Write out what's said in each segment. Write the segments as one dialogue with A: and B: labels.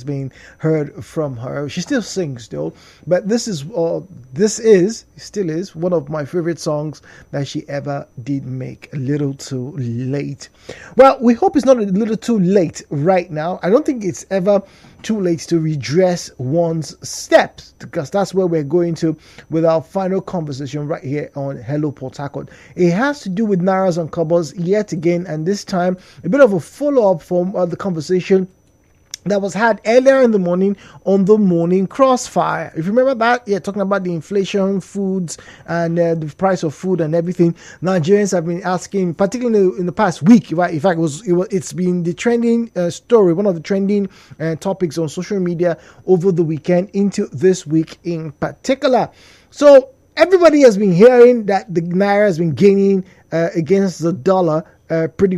A: been heard from her. She still sings though, but this still is one of my favorite songs that she ever did make. A little too late. Well, we hope it's not a little too late right now. I don't think it's ever too late to redress one's steps, because that's where we're going to with our final conversation right here on Hello Port Harcourt. It has to do with Nairas and Kobos yet again, and this time a bit of a follow-up from the conversation that was had earlier in the morning on the Morning Crossfire. If you remember that, talking about the inflation, foods, and the price of food and everything. Nigerians have been asking, particularly in the past week. In fact, it's been the trending story, one of the trending topics on social media over the weekend into this week in particular. So everybody has been hearing that the Naira has been gaining against the dollar pretty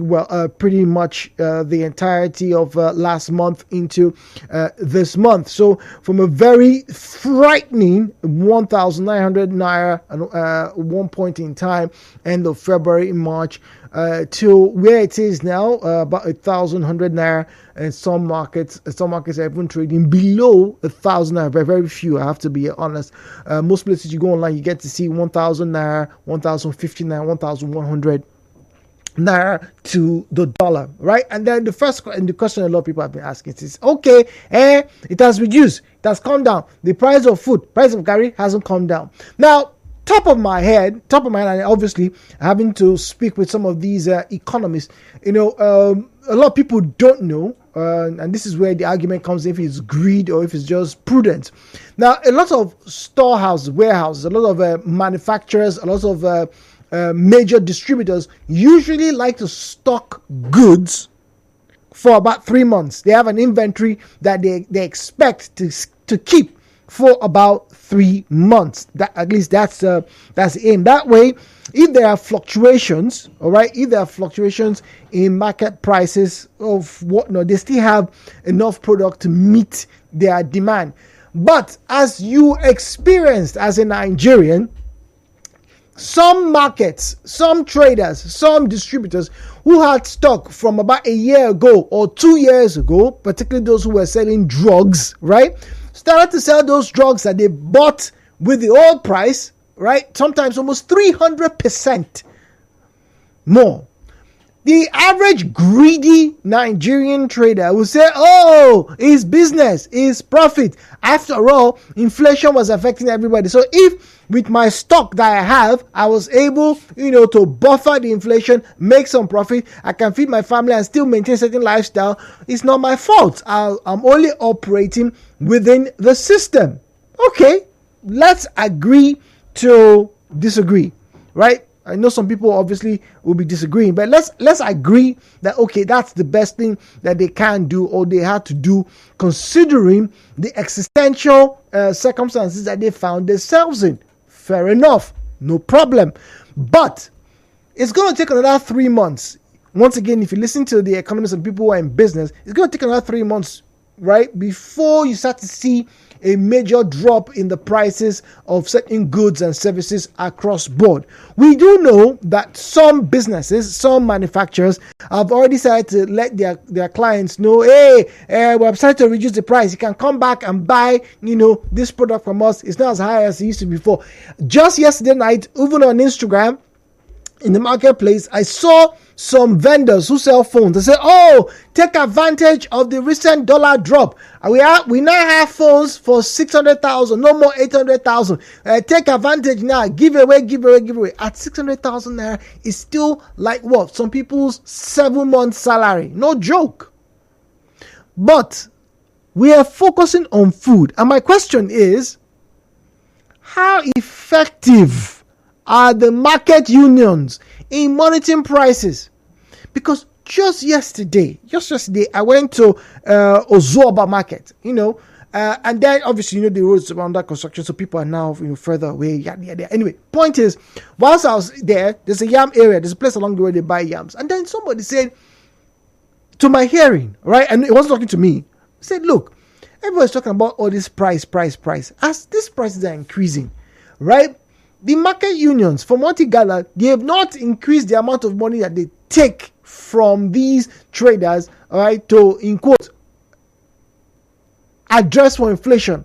A: much the entirety of last month into this month. So from a very frightening 1,900 Naira at one point in time, end of February, March, to where it is now, about 1,100 Naira, and some markets are even trading below 1,000 Naira. Very, very few, I have to be honest. Most places you go online, you get to see 1,000 Naira, 1,050 Naira, 1,100 Naira to the dollar, right? And then the question a lot of people have been asking is, okay, it has reduced, it has come down. The price of food, price of curry hasn't come down. Now, top of my head, and obviously having to speak with some of these economists, a lot of people don't know, and this is where the argument comes in, if it's greed or if it's just prudence. Now, a lot of storehouses, warehouses, a lot of manufacturers, a lot of major distributors usually like to stock goods for about 3 months. They have an inventory that they expect to keep for about 3 months. That, at least that's the aim. That way, if there are fluctuations, all right, if there are fluctuations in market prices of whatnot, they still have enough product to meet their demand. But as you experienced as a Nigerian, some markets, some traders, some distributors who had stock from about a year ago or 2 years ago, particularly those who were selling drugs, right, started to sell those drugs that they bought with the old price, right, sometimes almost 300% more. The average greedy Nigerian trader will say, oh, it's business, it's profit. After all, inflation was affecting everybody. So if with my stock that I have, I was able, to buffer the inflation, make some profit, I can feed my family and still maintain a certain lifestyle, it's not my fault. I'm only operating within the system. Okay, let's agree to disagree, right? I know some people obviously will be disagreeing, but let's agree that, okay, that's the best thing that they can do or they had to do, considering the existential circumstances that they found themselves in. Fair enough, no problem. But it's going to take another 3 months. Once again, if you listen to the economists and people who are in business, it's going to take another 3 months, right, before you start to see a major drop in the prices of certain goods and services across board. We do know that some businesses, some manufacturers have already started to let their clients know, hey, we're starting to reduce the price. You can come back and buy, this product from us. It's not as high as it used to be before. Just yesterday night, even on Instagram, in the marketplace, I saw some vendors who sell phones. They say, oh, take advantage of the recent dollar drop. We now have phones for 600,000, no more 800,000. Take advantage now. Give away. At 600,000 naira, it's still like what? Some people's 7 months salary. No joke. But we are focusing on food. And my question is, how effective are the market unions in monitoring prices? Because just yesterday, I went to Ozoba market, and then obviously, the roads are under construction, so people are now, further away, yada, yada. Anyway, point is, whilst I was there, there's a yam area, there's a place along the way they buy yams. And then somebody said, to my hearing, right, and it wasn't talking to me, said, look, everybody's talking about all this price. As these prices are increasing, right, the market unions, from what he gathered, they have not increased the amount of money that they take from these traders, all right, to, in quote, address for inflation.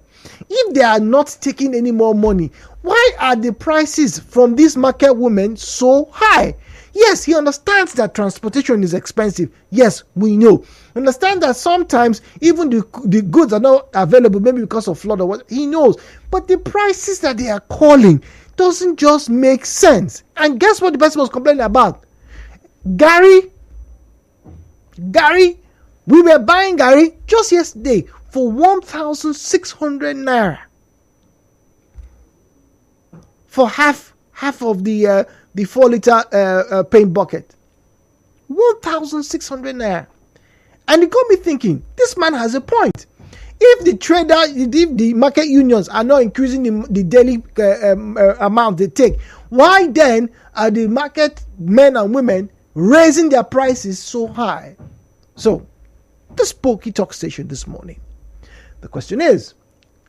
A: If they are not taking any more money, why are the prices from these market women so high? Yes, he understands that transportation is expensive. Yes, we know. Understand that sometimes even the goods are not available, maybe because of flood or what. He knows. But the prices that they are calling doesn't just make sense. And guess what the person was complaining about? Gary, we were buying Gary just yesterday for 1,600 naira for half of the 4-liter paint bucket. 1,600 naira. And it got me thinking, this man has a point. If the market unions are not increasing the daily amount they take, why then are the market men and women raising their prices so high? So, the Spooky Talk station this morning. The question is,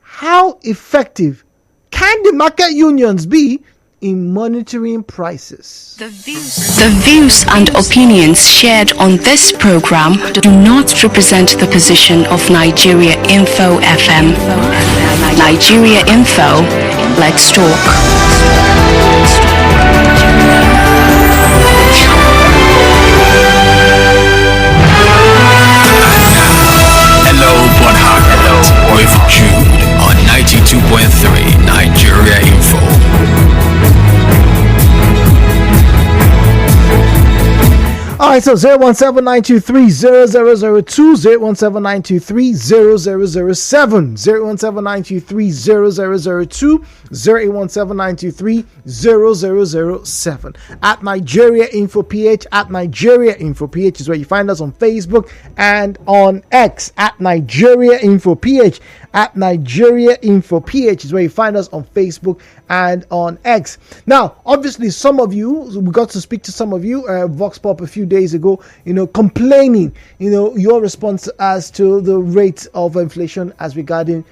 A: how effective can the market unions be in monitoring prices?
B: The views and opinions shared on this program do not represent the position of Nigeriainfo FM. Nigeriainfo, let's talk.
C: With Jude on 92.3 Nigeria Info.
A: Alright, so 017-923-0002, 017-923-0007, 017-923-0002, 017-923-0007. At Nigeriainfo PH, at Nigeriainfo PH is where you find us on Facebook and on X, at Nigeriainfo PH. At Nigeriainfo PH is where you find us on Facebook and on X. Now, obviously, some of you, we got to speak to some of you, Vox Pop a few days ago, complaining, your response as to the rate of inflation as regarding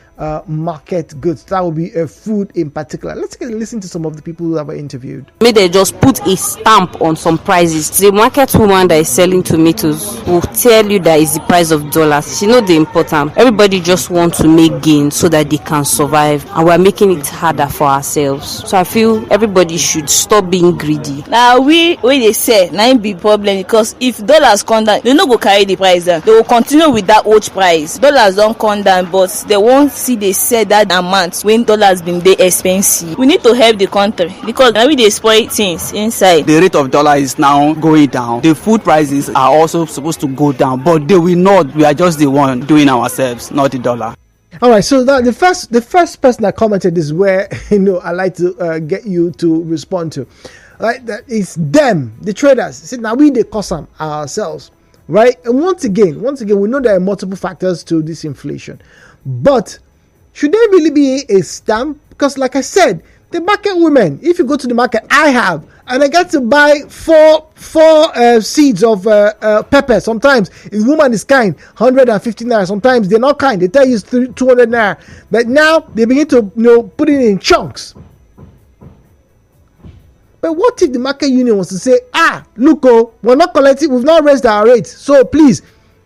A: market goods. That will be food in particular. Let's listen to some of the people that were interviewed.
D: Maybe they just put a stamp on some prices. The market woman that is selling tomatoes will tell you that is the price of dollars. She knows the important. Everybody just wants to make gain so that they can survive, and we're making it harder for ourselves. So I feel everybody should stop being greedy.
E: Now we they say na be problem, because if dollars come down, they no go carry the price down. They will continue with that old price. Dollars don't come down, but they won't see they sell that amount when dollars been dey expensive. We need to help the country, because now we dey spoil things inside.
F: The rate of dollar is now going down. The food prices are also supposed to go down, but they will not. We are just the one doing ourselves, not the dollar.
A: All right, so that the first person that commented is where I like to get you to respond to. Right, that is them, the traders. See, now we they cause them ourselves, right? And once again, we know there are multiple factors to this inflation, but should there really be a stamp? Because, like I said, the market women, if you go to the market, I have, and I get to buy four seeds of pepper. Sometimes if woman is kind, 150 naira. Sometimes they're not kind, they tell you it's 200 naira. But now they begin to put it in chunks. But what if the market union wants to say, look, we're not collecting, we've not raised our rates, so please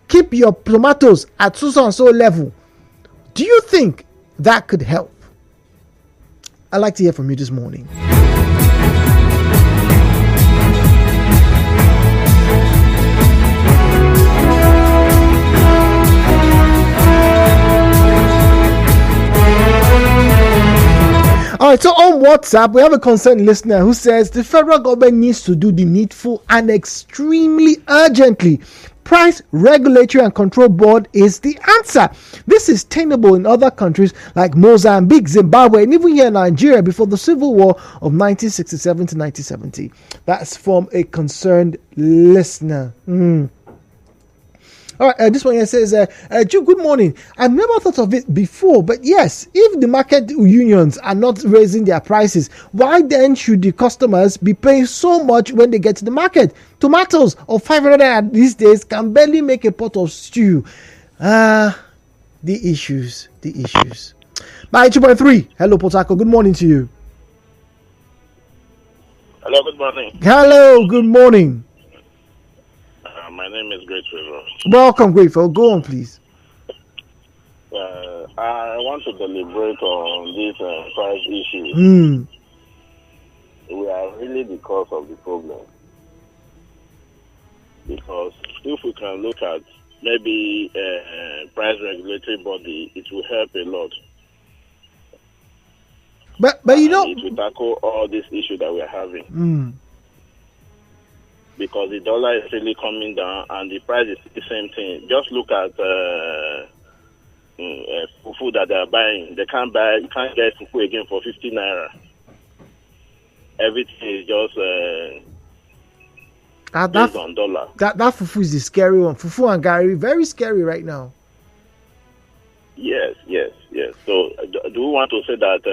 A: keep your tomatoes at so and so level. Do you think that could help? I'd like to hear from you this morning. All right, so on WhatsApp, we have a concerned listener who says the federal government needs to do the needful and extremely urgently. Price Regulatory and Control Board is the answer. This is tenable in other countries like Mozambique, Zimbabwe, and even here in Nigeria before the civil war of 1967 to 1970. That's from a concerned listener. All right, this one here says, Jude, good morning. I've never thought of it before, but yes, if the market unions are not raising their prices, why then should the customers be paying so much when they get to the market? Tomatoes of 500 these days can barely make a pot of stew. The issues. By 2.3. Hello, Potako. Good morning to you.
G: Hello, good morning.
A: Hello, good morning.
G: My name is Great Favor.
A: Welcome, Grateful. Go on, please.
G: I want to deliberate on this price issue. We are really the cause of the problem. Because if we can look at maybe price regulatory body, it will help a lot.
A: But you know,
G: it will tackle all this issue that we are having. Because the dollar is really coming down and the price is the same thing. Just look at fufu that they are buying. You can't get fufu again for 50 naira. Everything is just based on dollar.
A: That fufu is the scary one. Fufu and gari, very scary right now.
G: Yes. So do we want to say that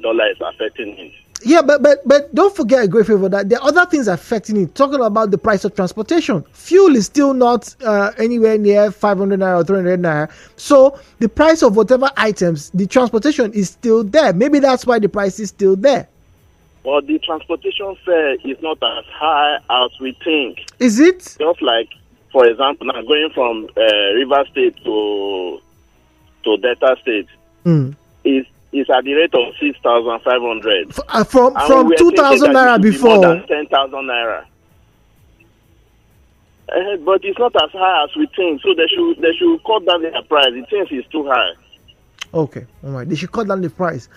G: dollar is affecting it?
A: Yeah, but don't forget a great favor that there are other things affecting it. Talking about the price of transportation, fuel is still not anywhere near 500 naira or 300 naira. So the price of whatever items, the transportation is still there. Maybe that's why the price is still there.
G: Well, the transportation fare is not as high as we think.
A: Is it?
G: Just like, for example, now going from River State to Delta State is at the rate of 6,500.
A: From 2,000 naira before.
G: More than 10,000 naira. But it's not as high as we think. So they should cut down their price. The thing is too high.
A: Okay, all right. They should cut down the price.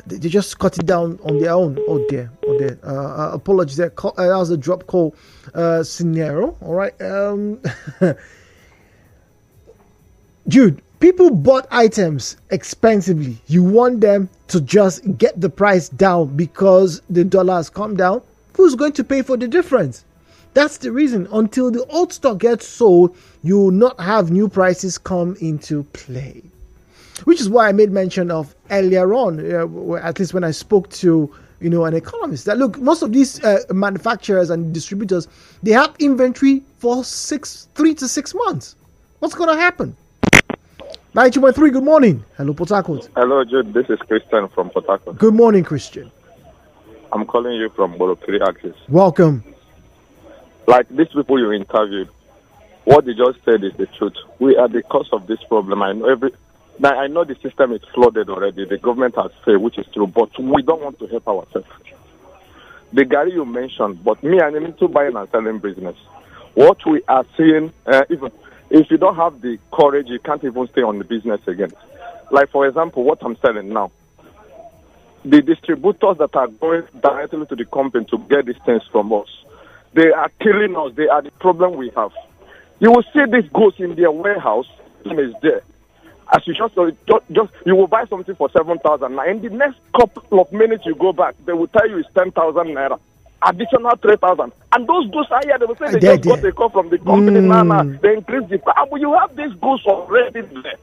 A: They just cut it down on their own. Oh dear. Apologies. That was a drop call scenario. All right. Jude, people bought items expensively. You want them to just get the price down because the dollar has come down. Who's going to pay for the difference? That's the reason. Until the old stock gets sold, you will not have new prices come into play. Which is why I made mention of earlier on, at least when I spoke to an economist, that look, most of these manufacturers and distributors, they have inventory for 3 to 6 months. What's going to happen? 92.3, good morning. Hello, Port Harcourt.
H: Hello, Jude. This is Christian from Port Harcourt.
A: Good morning, Christian.
H: I'm calling you from Borokiri Axis.
A: Welcome.
H: Like these people you interviewed, what they just said is the truth. We are the cause of this problem. I know the system is flooded already. The government has failed, which is true, but we don't want to help ourselves. The Gary you mentioned, but me, I'm into buying and selling business. What we are seeing, even if you don't have the courage, you can't even stay on the business again. Like, for example, what I'm selling now, the distributors that are going directly to the company to get these things from us, they are killing us. They are the problem we have. You will see this goods in their warehouse, is there. As you just you will buy something for 7,000. Now, in the next couple of minutes you go back, they will tell you it's 10,000 naira. Additional 3,000. And those goods are here. They will say they just got a call from the company. Now, they increase the price. But you have these goods already there.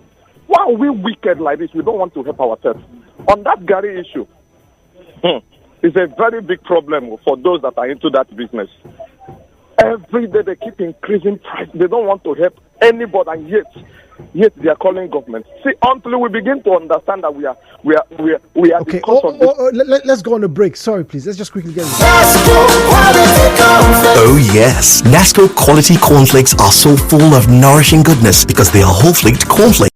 H: Why are we wicked like this? We don't want to help ourselves. On that Gary issue, it's a very big problem for those that are into that business. Every day they keep increasing price. They don't want to help anybody, and yet they are calling government. See, until we begin to understand that we are
A: okay.
H: the cause of this.
A: Let's go on a break. Sorry, please. Let's just quickly get it.
C: Oh yes, Nasco quality cornflakes are so full of nourishing goodness because they are whole flaked cornflakes.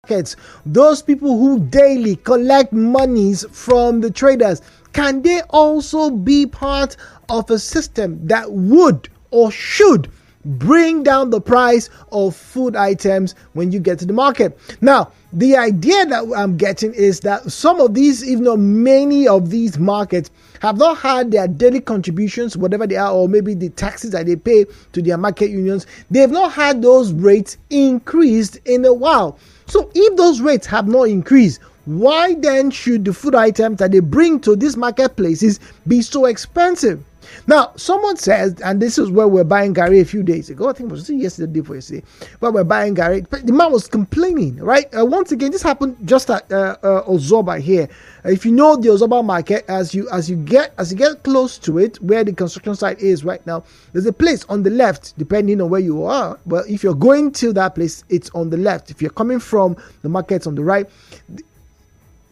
A: markets, those people who daily collect monies from the traders, can they also be part of a system that would or should bring down the price of food items when you get to the market? Now, the idea that I'm getting is that some of these, if not many of these markets, have not had their daily contributions, whatever they are, or maybe the taxes that they pay to their market unions, they've not had those rates increased in a while. So if those rates have not increased, why then should the food items that they bring to these marketplaces be so expensive? Now, someone says, and this is where we're buying Gary a few days ago, I think it was yesterday before yesterday, where we're buying Gary, but the man was complaining, right? Once again, this happened just at Ozoba here. If you know the Ozoba market, as you get close to it, where the construction site is right now, there's a place on the left, depending on where you are. But if you're going to that place, it's on the left. If you're coming from the market, it's on the right.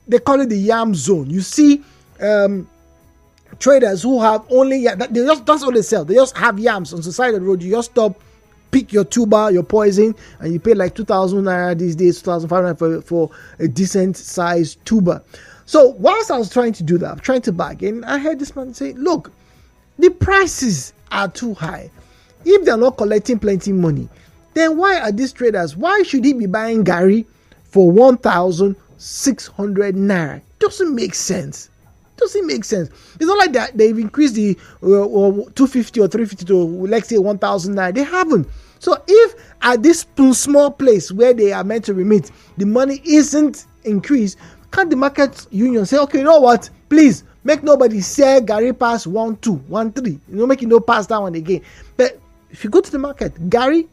A: They call it the yam zone. You see, traders who have only that's all they sell. They just have yams on the side of the road. You just stop, pick your tuber, your poison, and you pay like 2,000 naira these days, 2,500 for a decent sized tuber. So whilst I was trying to do that, I'm trying to bargain, I heard this man say, "Look, the prices are too high. If they're not collecting plenty money, then why are these traders? Why should he be buying Gary for 1,600 naira? Doesn't make sense." Doesn't make sense. It's not like that they've increased the 250 or 350 to, let's say, 1,000 naira. They haven't. So if at this small place where they are meant to remit, the money isn't increased, can't the market union say, okay, you know what, please make nobody sell Gary past 1.2, 1.3, make it no pass that one again. But if you go to the market, Gary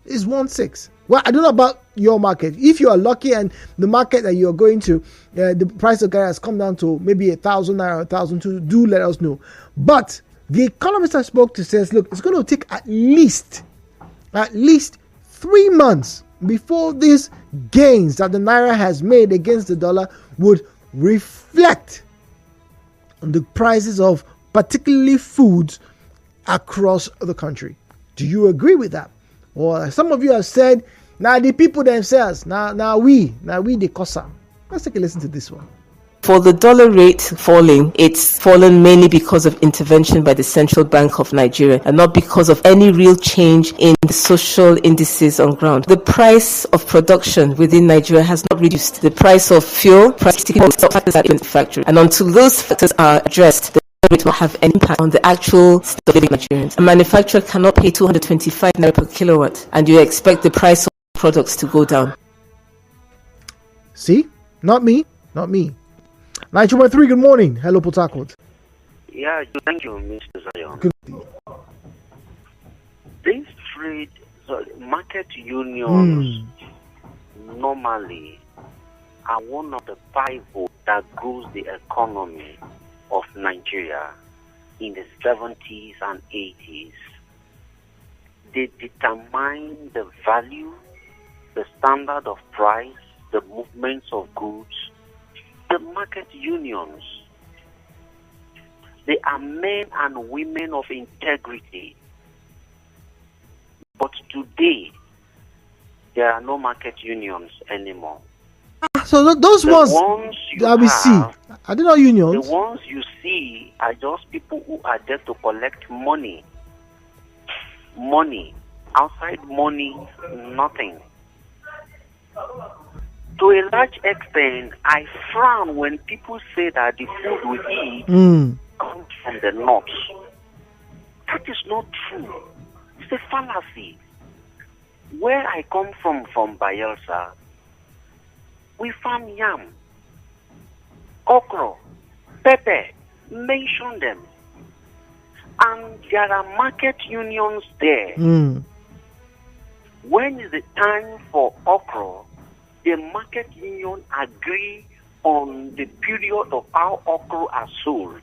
A: is 1.6. Well, I don't know about your market. If you are lucky and the market that you're going to, the price of Gary has come down to maybe 1,000 naira, 1,200, do let us know. But the economist I spoke to says, look, it's going to take at least 3 months before these gains that the naira has made against the dollar would reflect on the prices of particularly foods across the country. Do you agree with that? Or some of you have said, now the people themselves, now we the COSA. Let's take a listen to this one.
I: For the dollar rate falling, it's fallen mainly because of intervention by the Central Bank of Nigeria and not because of any real change in the social indices on ground. The price of production within Nigeria has not reduced. The price of fuel, factors are in the factory. And until those factors are addressed, the rate will have an impact on the actual state of living Nigerians. A manufacturer cannot pay 225 naira per kilowatt, and you expect the price of products to go down.
A: See? Not me. 9.3, good morning. Hello, Port Harcourt.
J: Yeah, thank you, Mr. Zion.
A: Good.
J: These market unions normally are one of the pivot that grows the economy of Nigeria in the 70s and 80s. They determine the value, the standard of price, the movements of goods. The market unions, they are men and women of integrity. But today, there are no market unions anymore.
A: So those ones that we see, are they not unions?
J: The ones you see are just people who are there to collect money. Money. Outside money, nothing. To a large extent, I frown when people say that the food we eat comes from the north. That is not true. It's a fallacy. Where I come from Bayelsa, we farm yam, okra, pepper, mention them. And there are market unions there. When is the time for okra? The market union agree on the period of how okra are sold.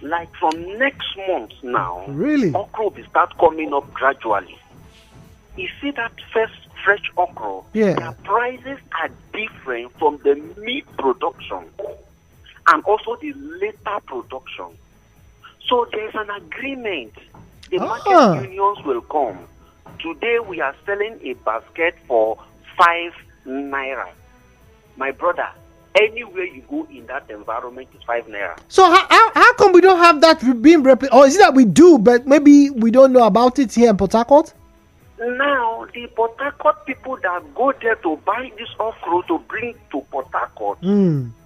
J: Like from next month now,
A: really?
J: Okra will start coming up gradually. You see that first fresh okra, the prices are different from the meat production and also the later production. So there's an agreement. The market unions will come. Today we are selling a basket for 5 naira. My brother, anywhere you go in that environment is 5 naira.
A: So how come we don't have that being replicated? Or is it that we do, but maybe we don't know about it here in Port Harcourt?
J: Now, the Port Harcourt people that go there to buy this okra to bring to Port Harcourt,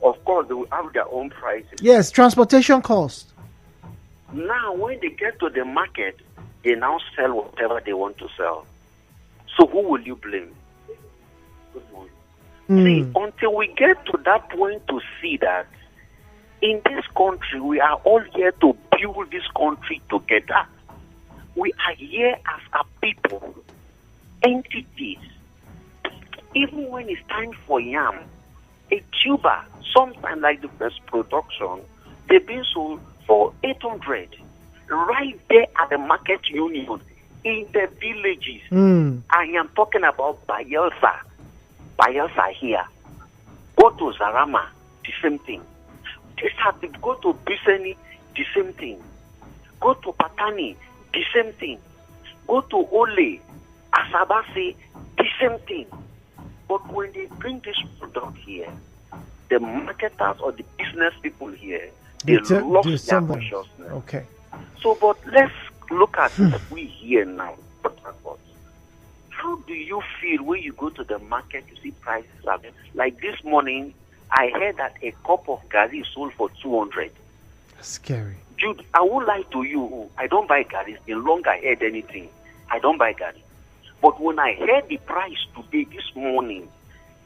J: of course, they will have their own prices.
A: Yes, transportation cost.
J: Now, when they get to the market, they now sell whatever they want to sell. So who will you blame? See, until we get to that point to see that in this country, we are all here to build this country together. We are here as a people, entities. Even when it's time for yam, a tuber, sometimes like the first production, they've been sold for 800 right there at the market union in the villages. I am talking about Bayelsa here. Go to Zarama, the same thing. Go to Biseni, the same thing. Go to Patani, the same thing. Go to Ole, Asabase, the same thing. But when they bring this product here, the marketers or the business people here, they lost their consciousness.
A: Okay.
J: So, but let's look at we here now. How do you feel when you go to the market, you see prices are there? Like this morning, I heard that a cup of gari is sold for 200.
A: That's scary.
J: Jude, I won't lie to you. I don't buy gari. The longer I heard anything, I don't buy gari. But when I heard the price today, this morning,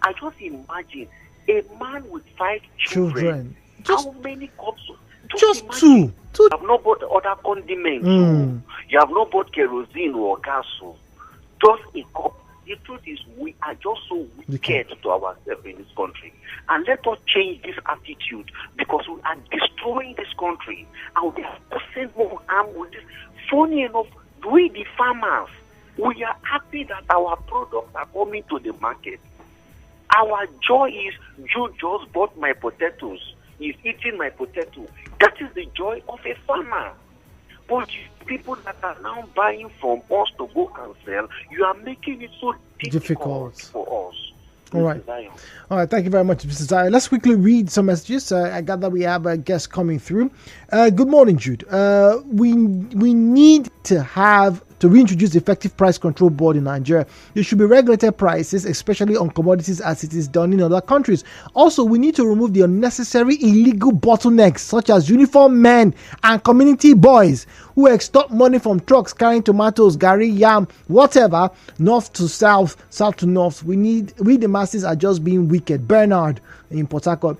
J: I just imagine a man with 5 children. How many cups?
A: Just two.
J: You have not bought other condiments. You have not bought kerosene or gas. Just a cup. The truth is, we are just so wicked to ourselves in this country. And let us change this attitude, because we are destroying this country and we are causing more harm with this. Funny enough, we the farmers, we are happy that our products are coming to the market. Our joy is, you just bought my potatoes, he's eating my potato. That is the joy of a farmer. But people that are now buying from us to go and sell, you are making it so difficult for us.
A: All right. Thank you very much, Mr. Zaya. Let's quickly read some messages. I got that we have a guest coming through. Good morning, Jude. We need to reintroduce the effective price control board in Nigeria. There should be regulated prices, especially on commodities, as it is done in other countries. Also, we need to remove the unnecessary illegal bottlenecks, such as uniform men and community boys who extort money from trucks carrying tomatoes, gari, yam, whatever, north to south, south to north. We the masses are just being wicked. Bernard in Port Harcourt.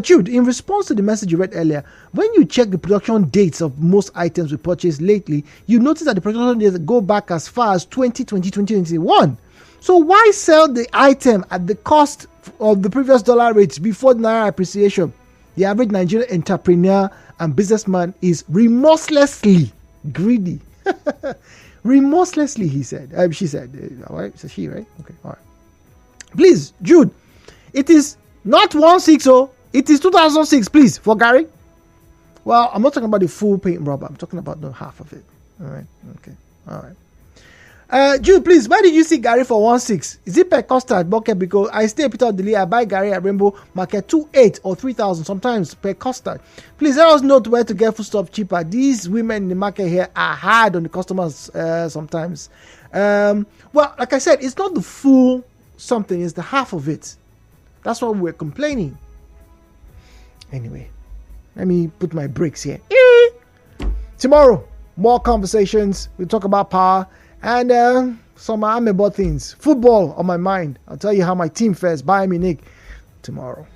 A: Jude, in response to the message you read earlier, when you check the production dates of most items we purchased lately, you notice that the production dates go back as far as 2020, 2021. So why sell the item at the cost of the previous dollar rates before the naira appreciation? The average Nigerian entrepreneur and businessman is remorselessly greedy. Remorselessly, he said. She said. All right, so she, right? Okay, all right. Please, Jude, it is not 16, it is 2006, please, for Gary. Well, I'm not talking about the full paint rubber. I'm talking about the half of it. All right, okay, all right. Jude, please, where did you see Gary for 16? Is it per custard bucket? Because I stay at Peter Delay, I buy Gary at Rainbow Market 2,800 or 3,000 sometimes per custard. Please let us know where to get foodstuff cheaper. These women in the market here are hard on the customers sometimes. Well, like I said, it's not the full something, it's the half of it. That's why we're complaining. Anyway, let me put my brakes here. Tomorrow, more conversations. We'll talk about power and some amebo things. Football on my mind. I'll tell you how my team fares. Bayern Munich tomorrow.